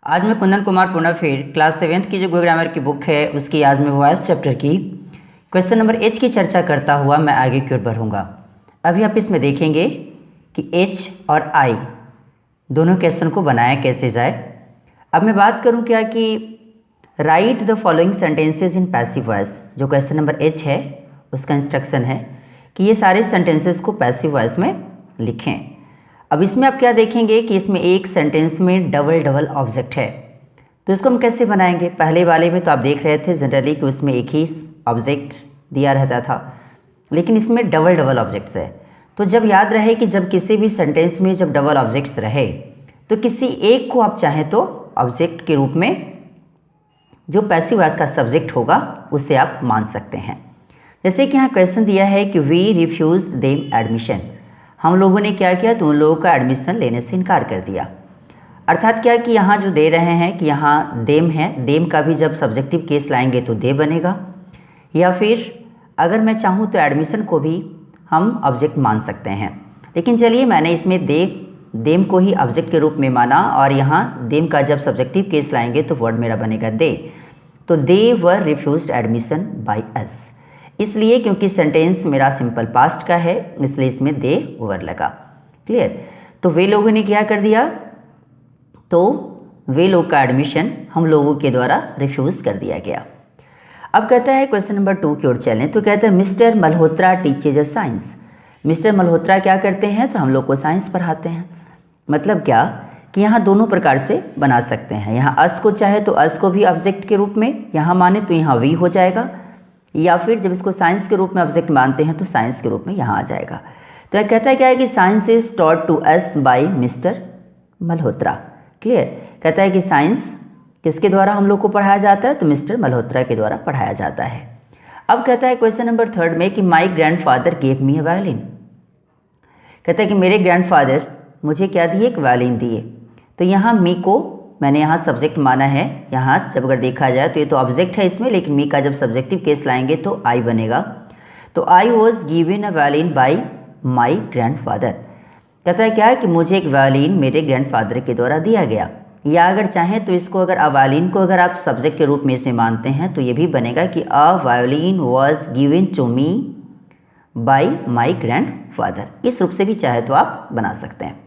आज मैं Kundan Kumar पुनाफेर class 7th की जो गो ग्रामर की बुक है उसकी आज मैं वॉइस चैप्टर की क्वेश्चन नंबर एच की चर्चा करता हुआ मैं आगे की ओर बढ़ूँगा। अभी आप इसमें देखेंगे कि एच और आई दोनों क्वेश्चन को बनाया कैसे जाए। अब मैं बात करूँ क्या कि right the following sentences in passive voice, जो क्वेश्चन नंबर एच है उसका इंस्ट्रक्शन है कि ये सारे सेंटेंसेस को पैसिव वॉइस में लिखें। अब इसमें आप क्या देखेंगे कि इसमें एक सेंटेंस में डबल डबल ऑब्जेक्ट है, तो इसको हम कैसे बनाएंगे। पहले वाले में तो आप देख रहे थे जनरली कि उसमें एक ही ऑब्जेक्ट दिया रहता था, लेकिन इसमें डबल डबल ऑब्जेक्ट्स है। तो जब याद रहे कि जब किसी भी सेंटेंस में जब डबल ऑब्जेक्ट्स रहे तो किसी एक को आप चाहें तो ऑब्जेक्ट के रूप में जो पैसिव वॉइस का सब्जेक्ट होगा उसे आप मान सकते हैं। जैसे कि यहाँ क्वेश्चन दिया है कि वी रिफ्यूज देम एडमिशन, हम लोगों ने क्या किया तो उन लोगों का एडमिशन लेने से इनकार कर दिया। अर्थात क्या कि यहाँ जो दे रहे हैं कि यहाँ देम है, देम का भी जब सब्जेक्टिव केस लाएंगे तो दे बनेगा, या फिर अगर मैं चाहूँ तो एडमिशन को भी हम ऑब्जेक्ट मान सकते हैं। लेकिन चलिए मैंने इसमें देम को ही ऑब्जेक्ट के रूप में माना, और यहाँ देम का जब सब्जेक्टिव केस लाएंगे तो वर्ड मेरा बनेगा दे। तो दे वर रिफ्यूज्ड एडमिशन बाय अस, इसलिए क्योंकि सेंटेंस मेरा सिंपल पास्ट का है इसलिए इसमें दे वर लगा। क्लियर। तो वे लोगों ने क्या कर दिया, तो वे लोग का एडमिशन हम लोगों के द्वारा रिफ्यूज कर दिया गया। अब कहता है क्वेश्चन नंबर 2 की ओर चलें, तो कहता है मिस्टर मल्होत्रा टीचेज अस साइंस। मिस्टर मल्होत्रा क्या करते हैं तो हम लोग को साइंस पढ़ाते हैं। मतलब क्या कि यहाँ दोनों प्रकार से बना सकते हैं। यहाँ अस को चाहे तो अस को भी ऑब्जेक्ट के रूप में यहाँ माने तो यहाँ वी हो जाएगा, या फिर जब इसको साइंस के रूप में ऑब्जेक्ट मानते हैं तो साइंस के रूप में यहाँ आ जाएगा। तो यह कहता है क्या है कि science is taught to us by mister Malhotra. Clear. कहता है कि साइंस किसके द्वारा हम लोग को पढ़ाया जाता है तो मिस्टर मल्होत्रा के द्वारा पढ़ाया जाता है। अब कहता है क्वेश्चन नंबर 3 में कि माई ग्रैंडफादर गेव मी अ वायलिन। कहता है कि मेरे ग्रैंडफादर मुझे क्या दिए, एक वायलिन दिए। तो यहाँ मी को मैंने यहाँ सब्जेक्ट माना है। यहाँ जब अगर देखा जाए तो ये तो ऑब्जेक्ट है इसमें, लेकिन मी का जब सब्जेक्टिव केस लाएंगे तो आई बनेगा। तो I was given a violin bye my grandfather. कहता है क्या है कि मुझे एक वायलिन मेरे ग्रैंडफादर के द्वारा दिया गया, या अगर चाहें तो इसको अगर वायलिन को अगर आप सब्जेक्ट के रूप में इसमें मानते हैं तो ये भी बनेगा कि a violin was given to me by my grandfather. इस रूप से भी चाहे तो आप बना सकते हैं।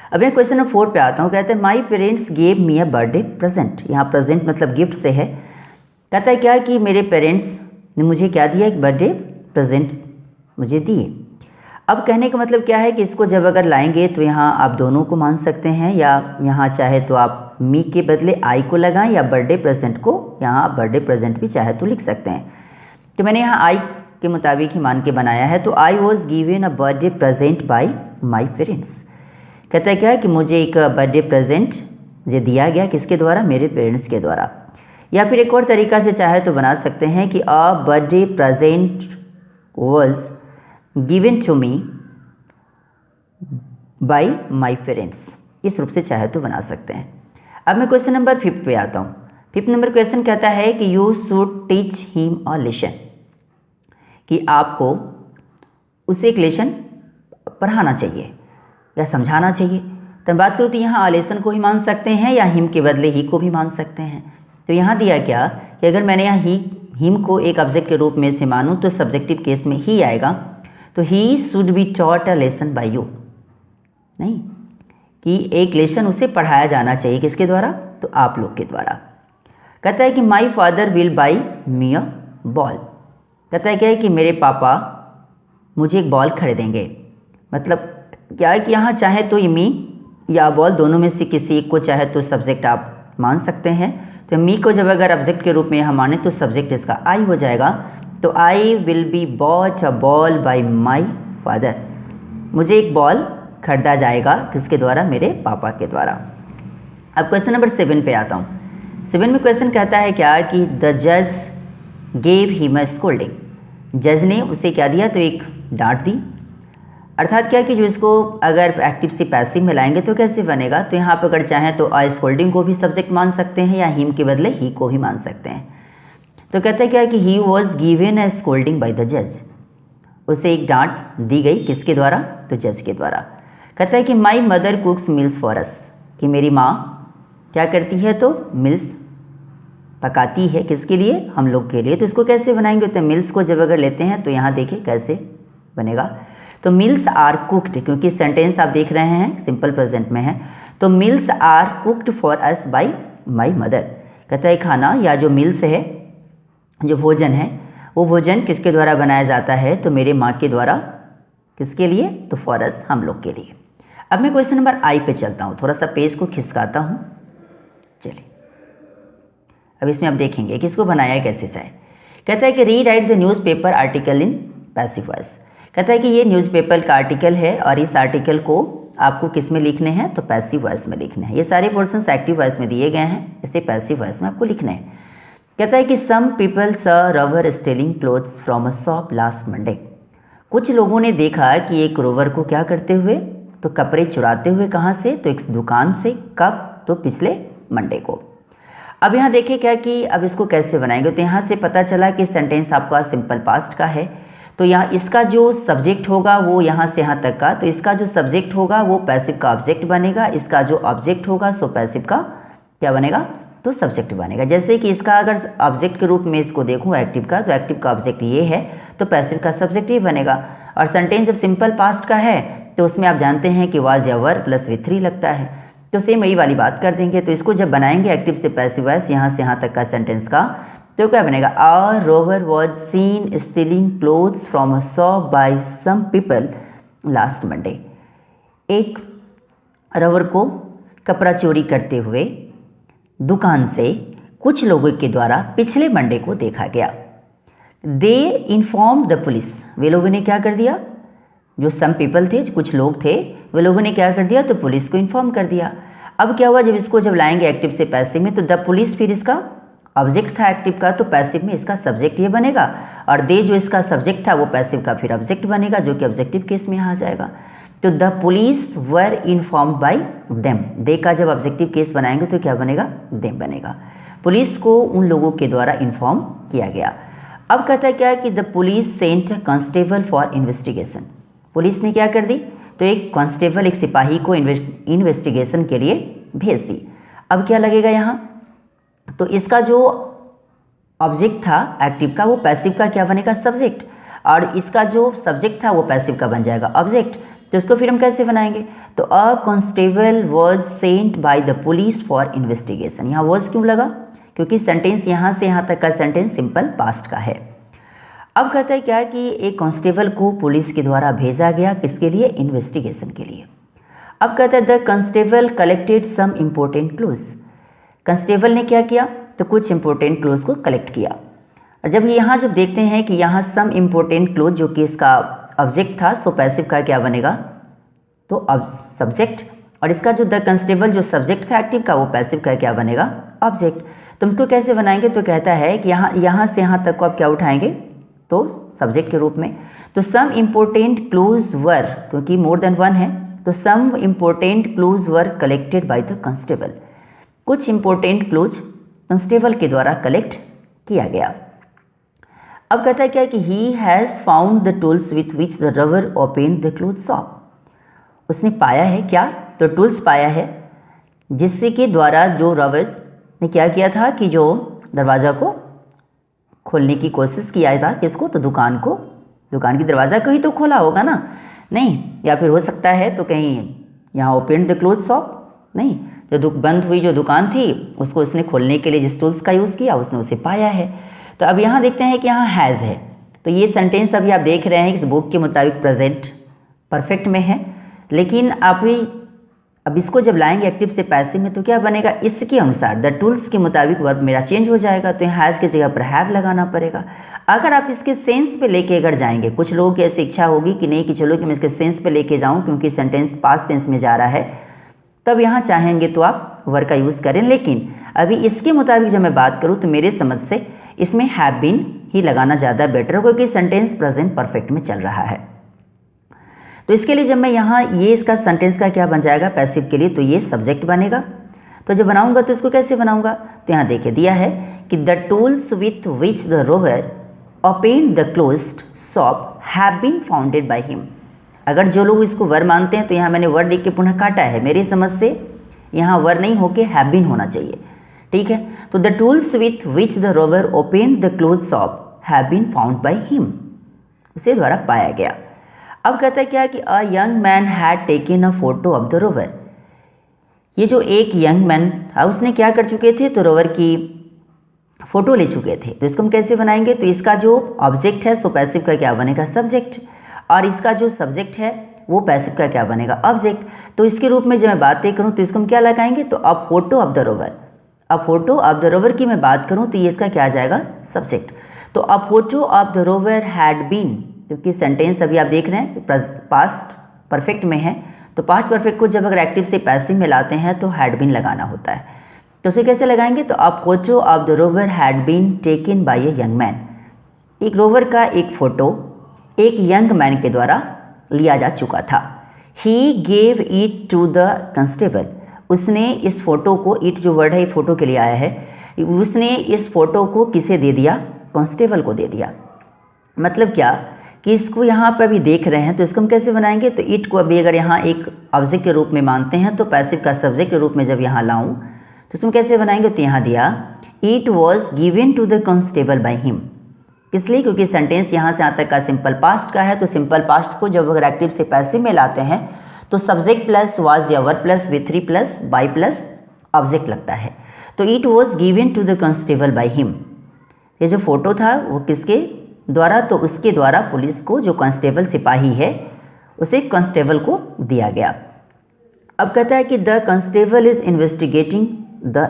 अब मैं क्वेश्चन नंबर 4 पे आता हूँ। कहते हैं my parents gave me a birthday present. यहाँ प्रेजेंट मतलब गिफ्ट से है। कहता है क्या कि मेरे पेरेंट्स ने मुझे क्या दिया, एक बर्थडे प्रेजेंट मुझे दिए। अब कहने का मतलब क्या है कि इसको जब अगर लाएंगे तो यहाँ आप दोनों को मान सकते हैं, या यहाँ चाहे तो आप मी के बदले आई को लगाएं, या बर्थडे प्रेजेंट को यहाँ आप बर्थडे प्रेजेंट भी चाहे तो लिख सकते हैं। तो मैंने यहाँ आई के मुताबिक ही मान के बनाया है। तो I was given a birthday present by my parents. कहता है क्या है कि मुझे एक बर्थडे प्रेजेंट मुझे दिया गया, किसके द्वारा, मेरे पेरेंट्स के द्वारा। या फिर एक और तरीका से चाहे तो बना सकते हैं कि a birthday present was given to me by my parents. इस रूप से चाहे तो बना सकते हैं। अब मैं क्वेश्चन नंबर 5 पे आता हूँ। 5 नंबर क्वेश्चन कहता है कि you should teach him a lesson, कि आपको उसे एक लेसन पढ़ाना चाहिए या समझाना चाहिए। तो मैं बात करूँ तो यहाँ लेसन को ही मान सकते हैं, या हिम के बदले ही को भी मान सकते हैं। तो यहाँ दिया क्या कि अगर मैंने यहाँ हिम को एक ऑब्जेक्ट के रूप में से मानूँ तो सब्जेक्टिव केस में ही आएगा। तो he should be taught a lesson bye you, नहीं कि एक लेसन उसे पढ़ाया जाना चाहिए, किसके द्वारा, तो आप लोग के द्वारा। कहता है कि my father will by me a ball. कहता है क्या है कि मेरे पापा मुझे एक बॉल खरीदेंगे। मतलब क्या है कि यहाँ चाहे तो ये मी या बॉल दोनों में से किसी एक को चाहे तो सब्जेक्ट आप मान सकते हैं। तो मी को जब अगर ऑब्जेक्ट के रूप में यहाँ माने तो सब्जेक्ट इसका आई हो जाएगा। तो I will be bought a ball by my father. मुझे एक बॉल खरीदा जाएगा, किसके द्वारा, मेरे पापा के द्वारा। अब क्वेश्चन नंबर 7 पे आता हूँ। 7 में क्वेश्चन कहता है क्या कि द जज गेव हिम अ स्कोल्डिंग। जज ने उसे क्या दिया, तो एक डांट दी। अर्थात क्या कि जो इसको अगर एक्टिव से पैसिव में लाएंगे तो कैसे बनेगा, तो यहाँ पर अगर चाहें तो आ स्कोल्डिंग को भी सब्जेक्ट मान सकते हैं, या हिम के बदले ही को भी मान सकते हैं। तो कहता है क्या कि he was given a scolding by the जज। उसे एक डांट दी गई, किसके द्वारा, तो जज के द्वारा। कहता है कि my mother कुक्स meals for us, कि मेरी माँ क्या करती है, तो मिल्स पकाती है, किसके लिए, हम लोग के लिए। तो इसको कैसे बनाएंगे, तो मिल्स को जब अगर लेते हैं तो यहाँ देखिए कैसे बनेगा। तो मिल्स आर कुक्ड, क्योंकि सेंटेंस आप देख रहे हैं सिंपल प्रेजेंट में है, तो meals are cooked for us by my mother. कहता है खाना या जो मिल्स है, जो भोजन है, वो भोजन किसके द्वारा बनाया जाता है, तो मेरे माँ के द्वारा। किसके लिए, तो फॉर अस, हम लोग के लिए। अब मैं क्वेश्चन नंबर आई पे चलता हूँ, थोड़ा सा पेज को खिसकाता हूँ। चलिए अब इसमें आप देखेंगे कि इसको बनाया कैसे जाए। कहता है कि री right the newspaper article in passive voice. कहता है कि ये न्यूज़पेपर का आर्टिकल है और इस आर्टिकल को आपको किस में लिखने हैं, तो पैसिव वॉइस में लिखने हैं। ये सारे पोर्शंस एक्टिव वॉइस में दिए गए हैं, इसे पैसिव वॉइस में आपको लिखने हैं। कहता है कि सम पीपल स रवर stealing clothes from a shop last Monday. कुछ लोगों ने देखा कि एक रोवर को क्या करते हुए, तो कपड़े चुराते हुए। कहाँ से, तो एक दुकान से। कब, तो पिछले मंडे को। अब यहाँ देखिए क्या कि अब इसको कैसे बनाएंगे, तो यहाँ से पता चला कि सेंटेंस आपका सिंपल पास्ट का है। तो यहाँ इसका जो सब्जेक्ट होगा वो यहाँ से यहाँ तक का, तो इसका जो सब्जेक्ट होगा वो पैसिव का ऑब्जेक्ट बनेगा। इसका जो ऑब्जेक्ट होगा सो पैसिव का क्या बनेगा, तो सब्जेक्ट बनेगा। जैसे कि इसका अगर ऑब्जेक्ट के रूप में इसको देखूँ एक्टिव का, तो एक्टिव का ऑब्जेक्ट ये है, तो पैसिव का सब्जेक्ट ये बनेगा। और सेंटेंस जब सिंपल पास्ट का है तो उसमें आप जानते हैं कि वाज या वर प्लस with 3 लगता है, तो सेम वही वाली बात कर देंगे। तो इसको जब बनाएंगे एक्टिव से पैसिव वॉइस यहाँ से यहाँ तक का सेंटेंस का, तो क्या बनेगा, अ रोवर was seen stealing clothes from a shop by some people last Monday. एक रोवर को कपड़ा चोरी करते हुए दुकान से कुछ लोगों के द्वारा पिछले मंडे को देखा गया। दे इन्फॉर्म द पुलिस, वे लोगों ने क्या कर दिया, जो सम पीपल थे, कुछ लोग थे, वे लोगों ने क्या कर दिया, तो पुलिस को इन्फॉर्म कर दिया। अब क्या हुआ, जब इसको जब लाएंगे एक्टिव से पैसिव में, तो द पुलिस फिर इसका ऑब्जेक्ट था एक्टिव का, तो पैसिव में इसका सब्जेक्ट ये बनेगा। और दे जो इसका सब्जेक्ट था वो पैसिव का फिर ऑब्जेक्ट बनेगा, जो कि ऑब्जेक्टिव केस में यहाँ आ जाएगा। तो the police were informed by them, they का जब ऑब्जेक्टिव केस बनाएंगे तो क्या बनेगा, देम बनेगा। पुलिस को उन लोगों के द्वारा इन्फॉर्म किया गया। अब कहता है क्या कि the police sent constable for investigation. Police ने क्या कर दी, तो एक कांस्टेबल, एक सिपाही को इन्वेस्टिगेशन के लिए भेज दी। अब क्या लगेगा यहाँ, तो इसका जो ऑब्जेक्ट था एक्टिव का वो पैसिव का क्या बनेगा, सब्जेक्ट। और इसका जो सब्जेक्ट था वो पैसिव का बन जाएगा ऑब्जेक्ट। तो इसको फिर हम कैसे बनाएंगे, तो a constable was sent by the police for investigation. यहाँ वॉज क्यों लगा, क्योंकि सेंटेंस यहाँ से यहाँ तक का सेंटेंस सिंपल पास्ट का है। अब कहता है क्या कि एक कांस्टेबल को पुलिस के द्वारा भेजा गया, किसके लिए, इन्वेस्टिगेशन के लिए। अब कहता है the constable collected some important clues. Constable ने क्या किया, तो कुछ इंपॉर्टेंट क्लूज को कलेक्ट किया। और जब यहाँ जब देखते हैं कि यहाँ सम इम्पोर्टेंट क्लूज जो कि इसका ऑब्जेक्ट था, सो पैसिव का क्या बनेगा, तो अब सब्जेक्ट। और इसका जो द कांस्टेबल जो सब्जेक्ट था एक्टिव का वो पैसिव का क्या बनेगा, ऑब्जेक्ट। तो इसको कैसे बनाएंगे, तो कहता है कि यहाँ से यहाँ तक को आप क्या उठाएंगे, तो सब्जेक्ट के रूप में। तो सम इम्पोर्टेंट क्लूज वर, क्योंकि मोर देन वन है, तो some important clues were collected by the constable. कुछ इंपॉर्टेंट क्लूज कांस्टेबल के द्वारा कलेक्ट किया गया। अब कहता है क्या कि he has found the tools with which the रवर ओपन द क्लोथ शॉप। उसने पाया है क्या, तो टूल्स पाया है जिससे के द्वारा जो रवर्स ने क्या किया था कि जो दरवाज़ा को खोलने की कोशिश किया था, किसको, तो दुकान को। दुकान की दरवाज़ा को ही तो खोला होगा ना, नहीं, या फिर हो सकता है तो कहीं यहाँ ओपन द क्लोथ शॉप, नहीं, जो बंद हुई जो दुकान थी उसको उसने खोलने के लिए जिस टूल्स का यूज़ किया उसने उसे पाया है। तो अब यहाँ देखते हैं कि यहाँ हैज़ है, तो ये सेंटेंस अभी आप देख रहे हैं इस बुक के मुताबिक प्रेजेंट परफेक्ट में है, लेकिन अब इसको जब लाएंगे एक्टिव से पैसिव में तो क्या बनेगा, इसके अनुसार द टूल्स के मुताबिक वर्ब मेरा चेंज हो जाएगा। तो यहाँ हैज़ की जगह पर हैव लगाना पड़ेगा। अगर आप इसके सेंस पे लेके अगर जाएंगे, कुछ लोगों की ऐसी इच्छा होगी कि नहीं कि चलो कि मैं इसके सेंस पे लेके जाऊँ क्योंकि सेंटेंस पास्ट टेंस में जा रहा है, तब यहाँ चाहेंगे तो आप वर्ब का यूज़ करें। लेकिन अभी इसके मुताबिक जब मैं बात करूँ तो मेरे समझ से इसमें हैव बीन ही लगाना ज़्यादा बेटर होगा क्योंकि सेंटेंस प्रेजेंट परफेक्ट में चल रहा है। तो इसके लिए जब मैं यहाँ ये इसका सेंटेंस का क्या बन जाएगा पैसिव के लिए, तो ये सब्जेक्ट बनेगा। तो जब बनाऊंगा तो इसको कैसे बनाऊंगा, तो यहाँ देखिए दिया है कि the tools with which the rover open the closed shop have been founded by him. अगर जो लोग इसको वर्ड मानते हैं तो यहाँ मैंने वर्ड लिख के पुनः काटा है। मेरी समझ से यहाँ वर नहीं होके हैव बीन होना चाहिए, ठीक है। तो the tools with which the rover open the cloth shop have been found by him, उसे द्वारा पाया गया। अब कहता है क्या कि a young man had taken a photo of the rover. ये जो एक यंग मैन था उसने क्या कर चुके थे, तो रोवर की फोटो ले चुके थे। तो इसको हम कैसे बनाएंगे, तो इसका जो ऑब्जेक्ट है सो पैसिव का क्या बनेगा, सब्जेक्ट, और इसका जो सब्जेक्ट है वो पैसिव का क्या बनेगा, ऑब्जेक्ट। तो इसके रूप में जब मैं बातें करूं तो इसको हम क्या लगाएंगे, तो a photo of the rover. A photo of the rover की मैं बात करूं तो ये इसका क्या आ जाएगा, सब्जेक्ट। तो a photo of the rover had been, क्योंकि सेंटेंस अभी आप देख रहे हैं पास्ट परफेक्ट में है, तो पास्ट परफेक्ट को जब अगर एक्टिव से पैसिव में लाते हैं तो हैड बीन लगाना होता है। तो उसे कैसे लगाएंगे, तो a photo of the rover had been taken by a young man. एक रोवर का एक फोटो एक यंग मैन के द्वारा लिया जा चुका था। He gave it to the constable, उसने इस फोटो को, इट जो वर्ड है ये फोटो के लिए आया है, उसने इस फोटो को किसे दे दिया, कांस्टेबल को दे दिया। मतलब क्या कि इसको यहाँ पर अभी देख रहे हैं तो इसको हम कैसे बनाएंगे, तो इट को अभी अगर यहाँ एक ऑब्जेक्ट के रूप में मानते हैं तो पैसिव का सब्जेक्ट के रूप में जब यहाँ लाऊं तो इसमें कैसे बनाएंगे, तो यहाँ दिया it was given to the constable by him. इसलिए क्योंकि सेंटेंस यहाँ से यहाँ तक का सिंपल पास्ट का है, तो सिंपल पास्ट को जब अगर एक्टिव से पैसिव में लाते हैं तो सब्जेक्ट प्लस वाज या were plus V3 plus by plus object लगता है। तो it was given to the constable by him, ये जो फोटो था वो किसके द्वारा, तो उसके द्वारा पुलिस को, जो कांस्टेबल सिपाही है उसे कांस्टेबल को दिया गया। अब कहता है कि the constable is investigating the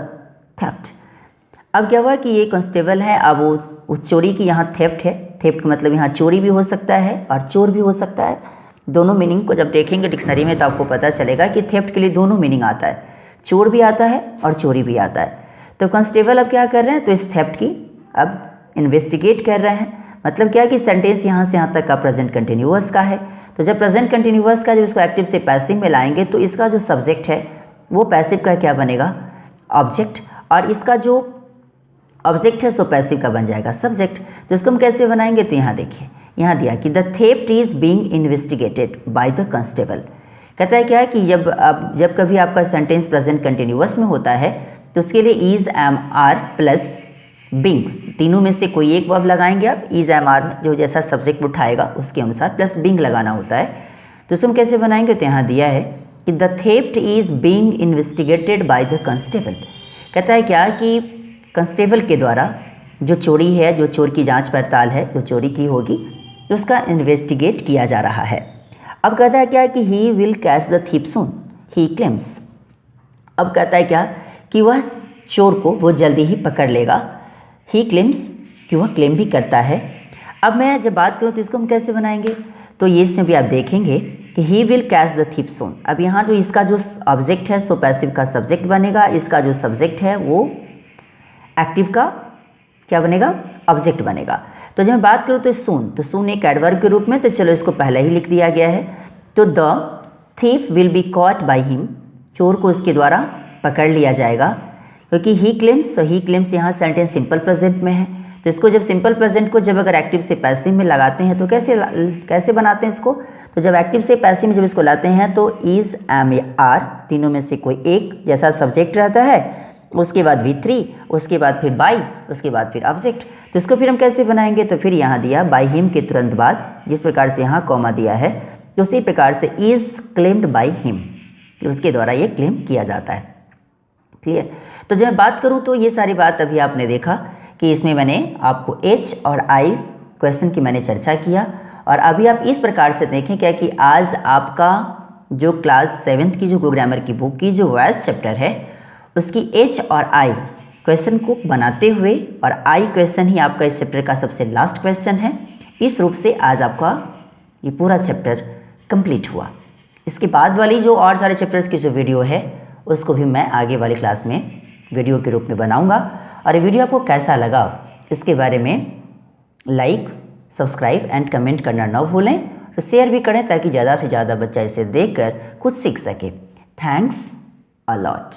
theft. अब क्या हुआ कि ये कांस्टेबल है, अब वो चोरी की, यहाँ थेफ्ट है, थेफ्ट का मतलब यहाँ चोरी भी हो सकता है और चोर भी हो सकता है। दोनों मीनिंग को जब देखेंगे डिक्शनरी में तो आपको पता चलेगा कि थेफ्ट के लिए दोनों मीनिंग आता है, चोर भी आता है और चोरी भी आता है। तो कांस्टेबल अब क्या कर रहे हैं, तो इस थेफ्ट की अब इन्वेस्टिगेट कर रहे हैं। मतलब क्या कि सेंटेंस यहाँ से यहाँ तक का प्रेजेंट कंटिन्यूअस का है, तो जब प्रेजेंट कंटिन्यूअस का जब इसको एक्टिव से पैसिव में लाएंगे तो इसका जो सब्जेक्ट है वो पैसिव का क्या बनेगा, ऑब्जेक्ट, और इसका जो ऑब्जेक्ट है सो पैसिव का बन जाएगा सब्जेक्ट। तो इसको हम कैसे बनाएंगे, तो यहाँ देखिए, यहाँ दिया कि the theft is being investigated by the constable. कहता है क्या है कि जब कभी आपका सेंटेंस प्रेजेंट कंटिन्यूअस में होता है तो उसके लिए is am are plus being, तीनों में से कोई एक वर्ब लगाएंगे आप, इज एम आर में जो जैसा सब्जेक्ट उठाएगा उसके अनुसार प्लस बिंग लगाना होता है। तो इसको हम कैसे बनाएंगे, तो यहाँ दिया है कि the theft is being investigated by the constable. कहता है क्या कि कांस्टेबल के द्वारा जो चोरी है, जो चोर की जांच पड़ताल है, जो चोरी की होगी उसका इन्वेस्टिगेट किया जा रहा है। अब कहता है क्या कि he will catch the thief soon, he claims. अब कहता है क्या कि वह चोर को वो जल्दी ही पकड़ लेगा, ही क्लेम्स, कि वह क्लेम भी करता है। अब मैं जब बात करूँ तो इसको हम कैसे बनाएंगे, तो ये इसमें भी आप देखेंगे कि he will catch the thief soon. अब यहाँ जो इसका जो ऑब्जेक्ट है सो पैसिव का सब्जेक्ट बनेगा, इसका जो सब्जेक्ट है वो एक्टिव का क्या बनेगा, ऑब्जेक्ट बनेगा। तो जब मैं बात करूँ तो सून एक एडवर्ब के रूप में, तो चलो इसको पहले ही लिख दिया गया है। तो the thief will be caught by him, चोर को उसके द्वारा पकड़ लिया जाएगा। क्योंकि ही क्लेम्स, तो ही क्लेम्स यहाँ सेंटेंस सिंपल प्रेजेंट में है, तो इसको जब सिंपल प्रेजेंट को जब अगर एक्टिव से पैसिव में लगाते हैं तो कैसे बनाते हैं इसको, तो जब एक्टिव से पैसिव में जब इसको लाते हैं तो इज एम आर तीनों में से कोई एक जैसा सब्जेक्ट रहता है, उसके बाद V3, उसके बाद फिर बाय, उसके बाद फिर ऑब्जेक्ट। तो इसको फिर हम कैसे बनाएंगे, तो फिर यहाँ दिया बाय हिम के तुरंत बाद जिस प्रकार से यहाँ कॉमा दिया है तो उसी प्रकार से इज क्लेम्ड बाय हिम, उसके द्वारा ये क्लेम किया जाता है। क्लियर। तो जब मैं बात करूँ तो ये सारी बात अभी आपने देखा कि इसमें मैंने आपको H और I क्वेश्चन की मैंने चर्चा किया, और अभी आप इस प्रकार से देखें क्या कि आज आपका जो क्लास 7th की जो ग्रामर की बुक की जो वॉइस चैप्टर है उसकी H और I क्वेश्चन को बनाते हुए, और I क्वेश्चन ही आपका इस चैप्टर का सबसे लास्ट क्वेश्चन है, इस रूप से आज आपका ये पूरा चैप्टर कंप्लीट हुआ। इसके बाद वाली जो और सारे चैप्टर्स की जो वीडियो है उसको भी मैं आगे वाली क्लास में वीडियो के रूप में बनाऊंगा। और ये वीडियो आपको कैसा लगा इसके बारे में लाइक, सब्सक्राइब एंड कमेंट करना ना भूलें, तो शेयर भी करें ताकि ज़्यादा से ज़्यादा बच्चा इसे देखकर कुछ सीख सके। Thanks a lot.